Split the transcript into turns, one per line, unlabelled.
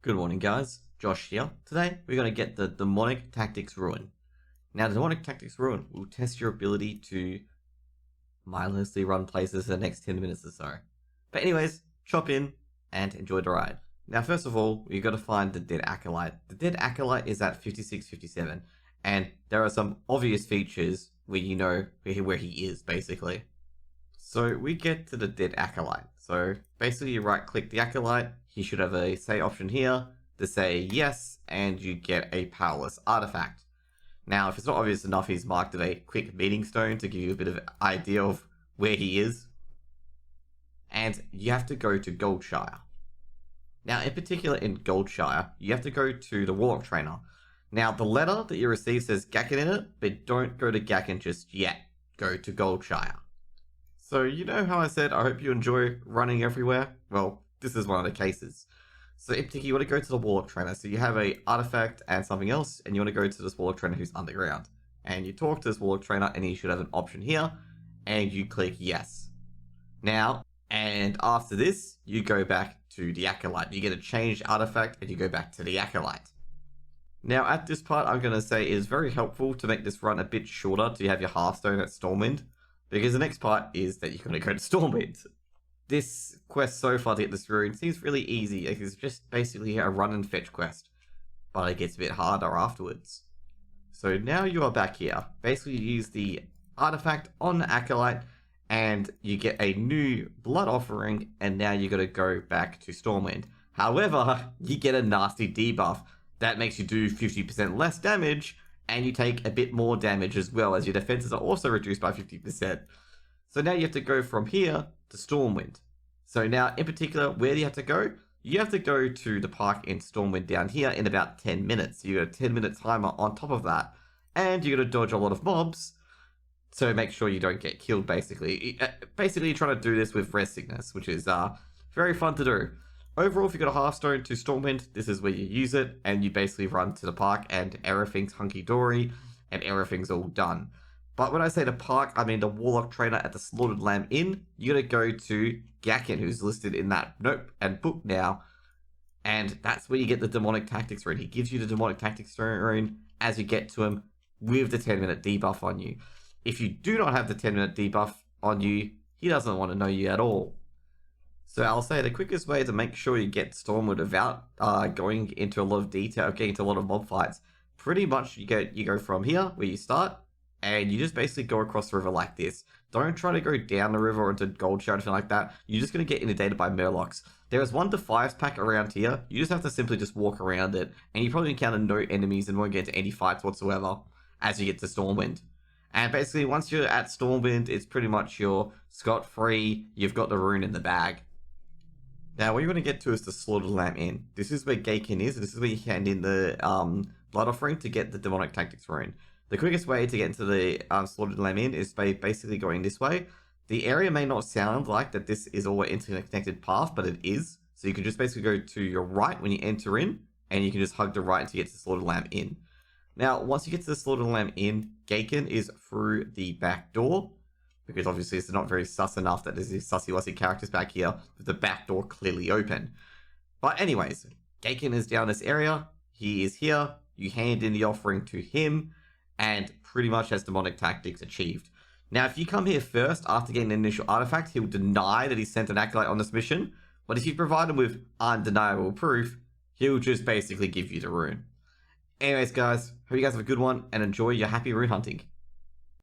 Good morning, guys. Josh here. Today, we're going to get the Demonic Tactics Rune. Now, the Demonic Tactics Rune will test your ability to mindlessly run places for the next 10 minutes or so. But anyways, chop in and enjoy the ride. Now, first of all, you've got to find the Dead Acolyte. The Dead Acolyte is at 56-57, and there are some obvious features where you know where he is, basically. So we get to the Dead Acolyte. So basically you right click the Acolyte, he should have a say option here to say yes, and you get a powerless artifact. Now if it's not obvious enough, he's marked it a quick meeting stone to give you a bit of an idea of where he is. And you have to go to Goldshire. Now in particular in Goldshire, you have to go to the Warlock trainer. Now the letter that you receive says Gakin in it, but don't go to Gakin just yet. Go to Goldshire. So you know how I said I hope you enjoy running everywhere? Well, this is one of the cases. So in particular, you want to go to the Warlock trainer. So you have a artifact and something else, and you want to go to this Warlock trainer who's underground. And you talk to this Warlock trainer, and he should have an option here, and you click yes. Now, and after this, you go back to the Acolyte. You get a changed artifact, and you go back to the Acolyte. Now, at this part, I'm going to say it is very helpful to make this run a bit shorter to have your Hearthstone at Stormwind. Because the next part is that you're going to go to Stormwind. This quest so far to get this rune seems really easy. It's just basically a run and fetch quest. But it gets a bit harder afterwards. So now you are back here. Basically you use the artifact on the Acolyte and you get a new blood offering, and now you got to go back to Stormwind. However, you get a nasty debuff that makes you do 50% less damage, and you take a bit more damage as well, as your defenses are also reduced by 50%. So now you have to go from here to Stormwind. So now, in particular, where do you have to go? You have to go to the park in Stormwind down here in about 10 minutes. You got a 10-minute timer on top of that. And you got to dodge a lot of mobs, so make sure you don't get killed, basically. Basically, you're trying to do this with Res Sickness, which is very fun to do. Overall, if you've got a Hearthstone to Stormwind, this is where you use it, and you basically run to the park, and everything's hunky-dory, and everything's all done. But when I say the park, I mean the Warlock trainer at the Slaughtered Lamb Inn. You gotta go to Gakin, who's listed in that note and book now, and that's where you get the Demonic Tactics rune. He gives you the Demonic Tactics rune as you get to him with the 10-minute debuff on you. If you do not have the 10-minute debuff on you, he doesn't want to know you at all. So I'll say the quickest way to make sure you get Stormwind without going into a lot of detail, getting into a lot of mob fights, pretty much you go from here where you start, and you just basically go across the river like this. Don't try to go down the river or into Goldshire or anything like that. You're just going to get inundated by Murlocs. There is 1 to 5 pack around here. You just have to simply just walk around it, and you probably encounter no enemies and won't get into any fights whatsoever as you get to Stormwind. And basically, once you're at Stormwind, it's pretty much you're scot-free. You've got the rune in the bag. Now, what you want to get to is the Slaughtered Lamb Inn. This is where Gakin is, and this is where you hand in the blood offering to get the Demonic Tactics rune. The quickest way to get into the Slaughtered Lamb Inn is by basically going this way. The area may not sound like that this is all an interconnected path, but it is. So you can just basically go to your right when you enter in, and you can just hug the right to get to the Slaughtered Lamb Inn. Now, once you get to the Slaughtered Lamb Inn, Gakin is through the back door, because obviously it's not very sus enough that there's these sussy-wussy characters back here with the back door clearly open. But anyways, Gakin is down this area, he is here, you hand in the offering to him, and pretty much has Demonic Tactics achieved. Now, if you come here first after getting an initial artifact, he'll deny that he sent an Acolyte on this mission, but if you provide him with undeniable proof, he'll just basically give you the rune. Anyways guys, hope you guys have a good one, and enjoy your happy rune hunting.